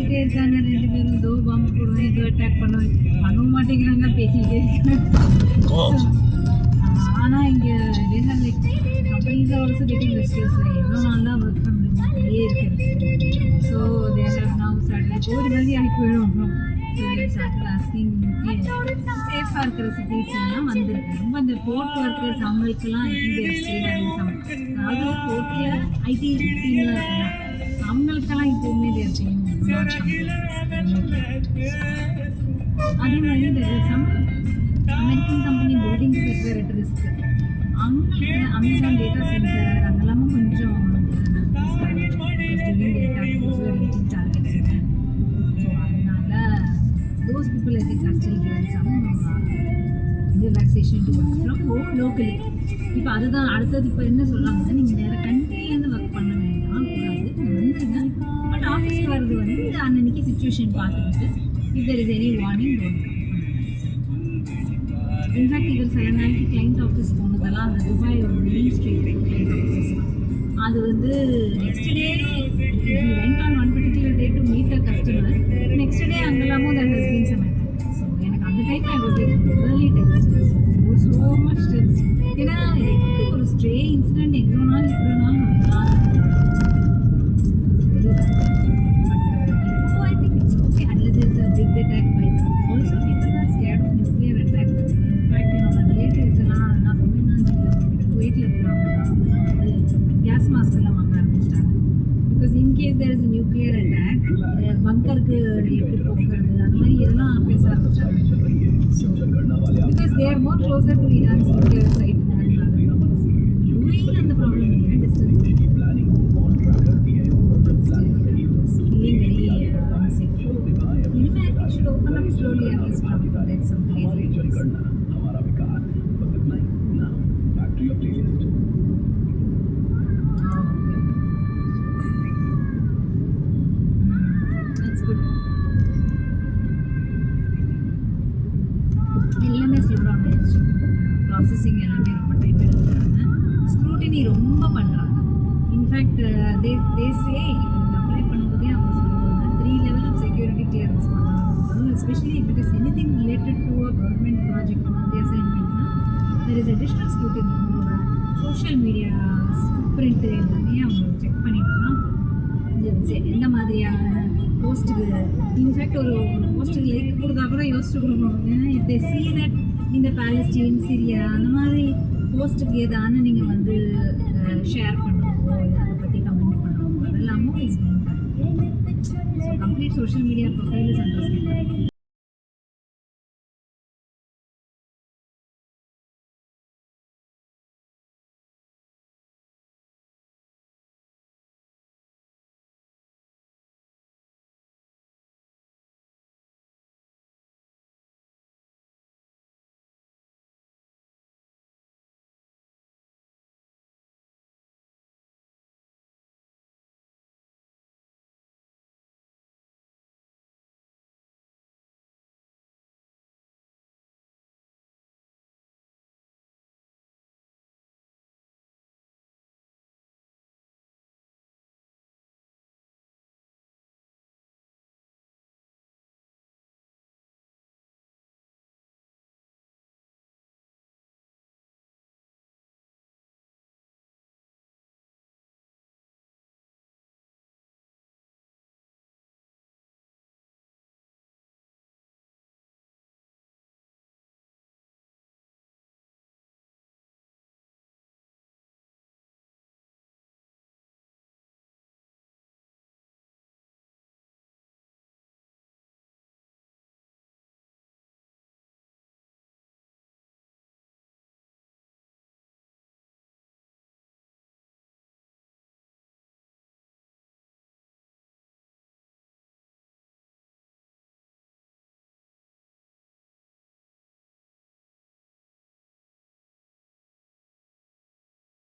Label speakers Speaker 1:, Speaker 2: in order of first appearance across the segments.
Speaker 1: பேசிக்கிட்டே இருக்காங்க 2 பேரும். இதோ பாம்பு போடுவேன், இதோ அட்டாக் பண்ணுவேன், பண்ண மாட்டேங்கிறாங்க, பேசிக்கிட்டே இருக்காங்க. ஆனால் இங்கே like companies are also getting restless. எவ்வளோ நாள் தான் ஒர்க் பண்ண முடியே இருக்கிறது. So they have now started ஒரு மாதிரி ஆகி போயிடும். ஸ்டார்டட் ஆஸ்கிங் சேஃபாக இருக்கிற சிட்டிஸ் எல்லாம் வந்துருக்கு. ரொம்ப அந்த போர்ட் ஒர்க்கர்ஸ் அவங்களுக்கெல்லாம் I think they're still having some, அதாவது போர்ட்டில் ஐடி டீமில் இருக்காங்க அவங்களுக்கெல்லாம் இப்போவுமே தேர் சேஞ்ச். அதே மாதிரி சம் அமெரிக்கன் கம்பெனி பில்டிங்ஸ் இருக்கிற அட் ரிஸ்க். அவங்களுக்கு அமேசான் டேட்டா சென்டர் அதெல்லாமும் கொஞ்சம் those people I think are still given some relaxation to work from home locally. இப்போ அதுதான் அடுத்தது. இப்போ என்ன சொல்கிறாங்கன்னா, நீங்கள் வேறு கண்ட்ரிலேருந்து ஒர்க் பண்ண வேண்டாம் கூடாது, வந்துருங்க, பட் ஆஃபீஸ்க்கு வர்றது வந்து இந்த அன்னன்னைக்கு சுச்சுவேஷன் பார்த்துக்கிட்டு if there is any warning don't come. In fact இவர் சில நாளைக்கு கிளைண்ட் ஆஃபீஸ் போனதெல்லாம் அந்த துபாய் ஒரு மெயின் ஸ்ட்ரீட் கிளைண்ட் ஆஃபீஸ், அது வந்து next day went on one particular day to meet a customer, next day அங்கெல்லாமும் that has been some attack. So எனக்கு அந்த time I was like really tense, so much tense. ஏன்னா எப்படி ஒரு stray incident எங்கேனாலும் எப்படினாலும் வரலாம். இப்போ I think it's okay unless there is a big attack. But also people are scared of nuclear attack. In fact என்னோட ரிலேட்டிவ்ஸ் எல்லாம் நான் குவைட்டில் இருக்கிறாங்க, அதெல்லாம் வந்து கேஸ் மாஸ்க் எல்லாம் வாங்க ஆரம்பிச்சிட்டாங்க. Because in case there is a nuclear attack, பங்கருக்கு எப்படி போகிறது அந்த மாதிரி இதெல்லாம் பேச ஆரம்பிச்சாங்க. So because they are more closer to Iran's nuclear site than other problems. UAE அந்த ப்ராப்ளம் இல்லை, distance feeling very unsafe. Anyway, I think should open up slowly and let's try to protect some place like this. Back to your playlist. That's good. எல்லாமே slow down ஆயிடுச்சு. Processing எல்லாமே ரொம்ப time எடுத்துக்கிறாங்க. Scrutiny ரொம்ப பண்ணுறாங்க. In fact தே சே இப்போ apply பண்ணும்போதே அவங்க சொல்லுவாங்க 3 level of security clearance பண்ணணும். Especially if it is anything related to a government project மாதிரி அசைன்மெண்ட்னா தெர் இஸ் அடிஷ்னல் ஸ்க்ரூட்டினி. அவங்களோட சோஷியல் மீடியா ஃபுட்பிரிண்ட்டு எல்லாமே அவங்க செக் பண்ணிட்டு தான் எந்த மாதிரியான போஸ்ட்டுக்கு. இன்ஃபேக்ட் ஒரு போஸ்ட்டுக்கு லைக் கொடுத்தா கூட யோசிச்சு கொடுக்கணும். ஏன்னா இஃப் தே சீ தட் இந்த பாலஸ்டீன் சிரியா அந்த மாதிரி போஸ்ட்டுக்கு ஏதானு நீங்கள் வந்து ஷேர் பண்ணுறோமோ அதை பற்றி கமெண்ட் பண்ணுறோமோ அதெல்லாமும் is so complete social media profile is understanding.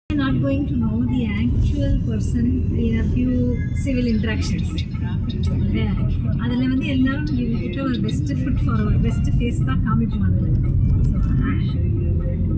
Speaker 1: Not going to know the actual person in a few civil interactions. அதில் வந்து எல்லாரும் கிட்ட ஒரு best foot forward best face தான் காமிப்போம். அதில் ஸோ